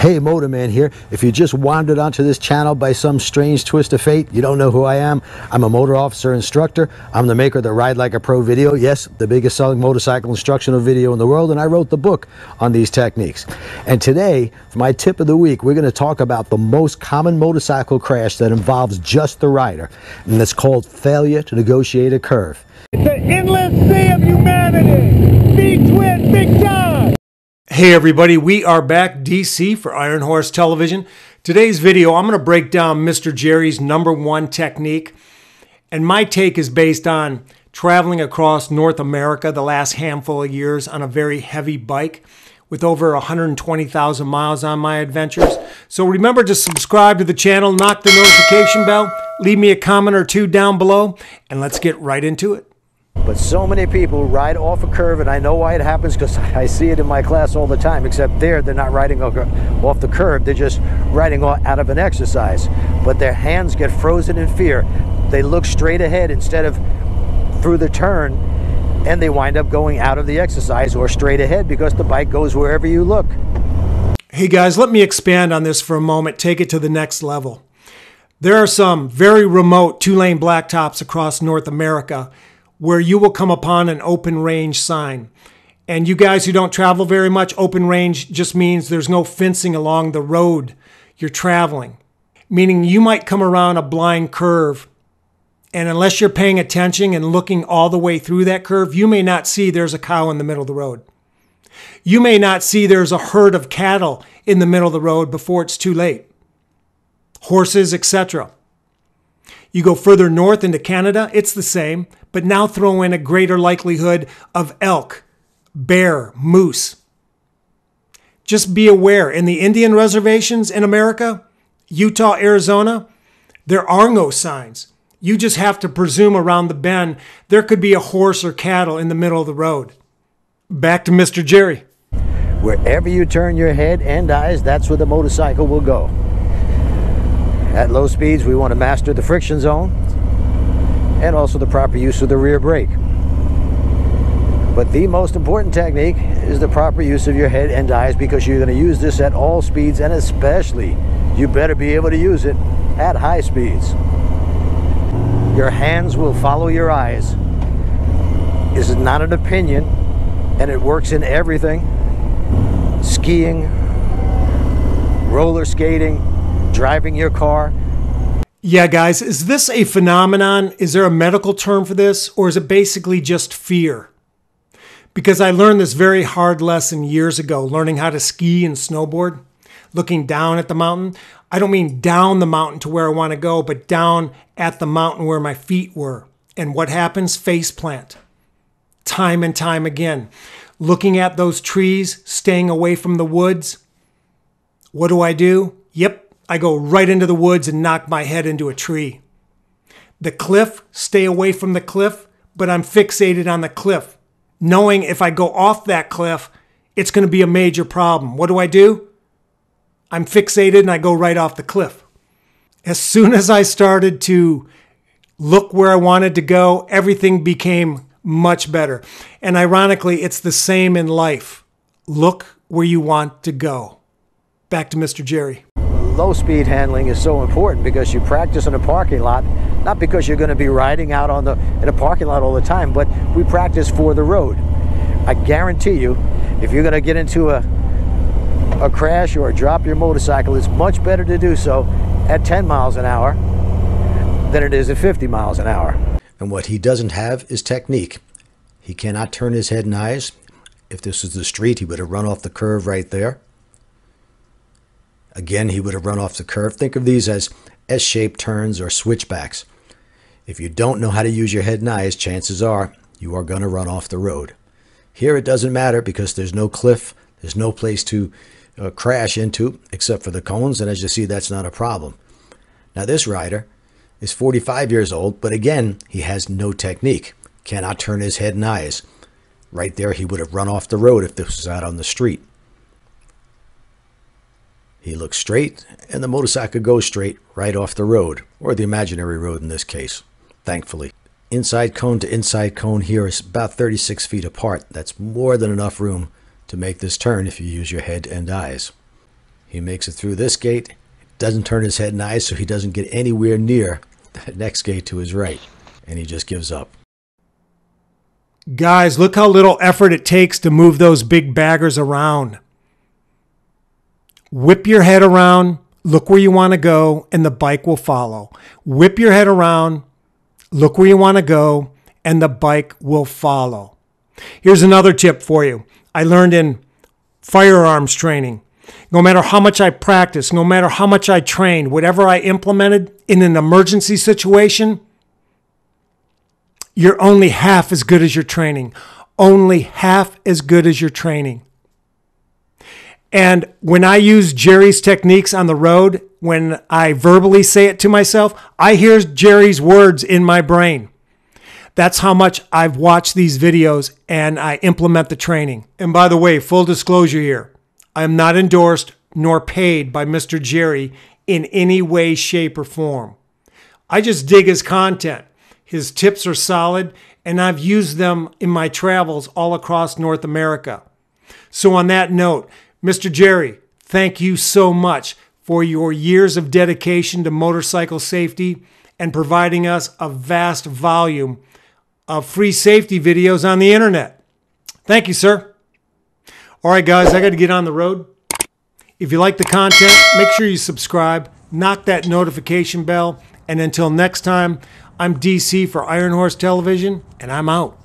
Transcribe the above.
Hey, Motorman here. If you just wandered onto this channel by some strange twist of fate, you don't know who I am. I'm a motor officer instructor. I'm the maker of the Ride Like a Pro video. Yes, the biggest selling motorcycle instructional video in the world, and I wrote the book on these techniques. And today, for my tip of the week, we're going to talk about the most common motorcycle crash that involves just the rider, and it's called failure to negotiate a curve. It's an endless sea of humanity. B-twin, big time. Hey everybody, we are back, DC, for Iron Horse Television. Today's video, I'm going to break down Mr. Jerry's #1 technique. And my take is based on traveling across North America the last handful of years on a very heavy bike with over 120,000 miles on my adventures. So remember to subscribe to the channel, knock the notification bell, leave me a comment or two down below, and let's get right into it. But so many people ride off a curve, and I know why it happens because I see it in my class all the time, except they're not riding off the curve, they're just riding out of an exercise. But their hands get frozen in fear. They look straight ahead instead of through the turn, and they wind up going out of the exercise or straight ahead because the bike goes wherever you look. Hey guys, let me expand on this for a moment, take it to the next level. There are some very remote two-lane blacktops across North America where you will come upon an open range sign. And you guys who don't travel very much, open range just means there's no fencing along the road you're traveling. Meaning you might come around a blind curve, and unless you're paying attention and looking all the way through that curve, you may not see there's a cow in the middle of the road. You may not see there's a herd of cattle in the middle of the road before it's too late. Horses, etc. You go further north into Canada, it's the same, but now throw in a greater likelihood of elk, bear, moose. Just be aware, in the Indian reservations in America, Utah, Arizona, there are no signs. You just have to presume around the bend there could be a horse or cattle in the middle of the road. Back to Mr. Jerry. Wherever you turn your head and eyes, that's where the motorcycle will go. At low speeds, we want to master the friction zone and also the proper use of the rear brake. But the most important technique is the proper use of your head and eyes, because you're going to use this at all speeds, and especially you better be able to use it at high speeds. Your hands will follow your eyes. This is not an opinion, and it works in everything. Skiing, roller skating, driving your car. Yeah, guys, is this a phenomenon? Is there a medical term for this, or is it basically just fear? Because I learned this very hard lesson years ago, learning how to ski and snowboard, looking down at the mountain. I don't mean down the mountain to where I want to go, but down at the mountain where my feet were. And what happens? Face plant. Time and time again. Looking at those trees, staying away from the woods. What do? Yep. I go right into the woods and knock my head into a tree. The cliff, stay away from the cliff, but I'm fixated on the cliff, knowing if I go off that cliff, it's going to be a major problem. What do? I'm fixated and I go right off the cliff. As soon as I started to look where I wanted to go, everything became much better. And ironically, it's the same in life. Look where you want to go. Back to Mr. Jerry. Low speed handling is so important because you practice in a parking lot, not because you're going to be riding out in a parking lot all the time, but we practice for the road. I guarantee you, if you're going to get into a crash or drop your motorcycle, it's much better to do so at 10 miles an hour than it is at 50 miles an hour. And what he doesn't have is technique. He cannot turn his head and eyes. If this was the street, he would have run off the curve right there. Again, he would have run off the curve. Think of these as S-shaped turns or switchbacks. If you don't know how to use your head and eyes, chances are you are going to run off the road. Here it doesn't matter because there's no cliff, there's no place to crash into except for the cones, and as you see, that's not a problem. Now this rider is 45 years old, but again, he has no technique, cannot turn his head and eyes. Right there, he would have run off the road if this was out on the street. He looks straight, and the motorcycle goes straight right off the road, or the imaginary road in this case, thankfully. Inside cone to inside cone here is about 36 feet apart. That's more than enough room to make this turn if you use your head and eyes. He makes it through this gate, doesn't turn his head and eyes so he doesn't get anywhere near that next gate to his right, and he just gives up. Guys, look how little effort it takes to move those big baggers around. Whip your head around, look where you want to go, and the bike will follow. Whip your head around, look where you want to go, and the bike will follow. Here's another tip for you. I learned in firearms training. No matter how much I practiced, no matter how much I trained, whatever I implemented in an emergency situation, you're only half as good as your training. Only half as good as your training. And when I use Jerry's techniques on the road, when I verbally say it to myself, I hear Jerry's words in my brain. That's how much I've watched these videos and I implement the training. And by the way, full disclosure here, I am not endorsed nor paid by Mr. Jerry in any way, shape, or form. I just dig his content. His tips are solid, and I've used them in my travels all across North America. So on that note, Mr. Jerry, thank you so much for your years of dedication to motorcycle safety and providing us a vast volume of free safety videos on the internet. Thank you, sir. All right, guys, I got to get on the road. If you like the content, make sure you subscribe, knock that notification bell, and until next time, I'm DC for Iron Horse Television, and I'm out.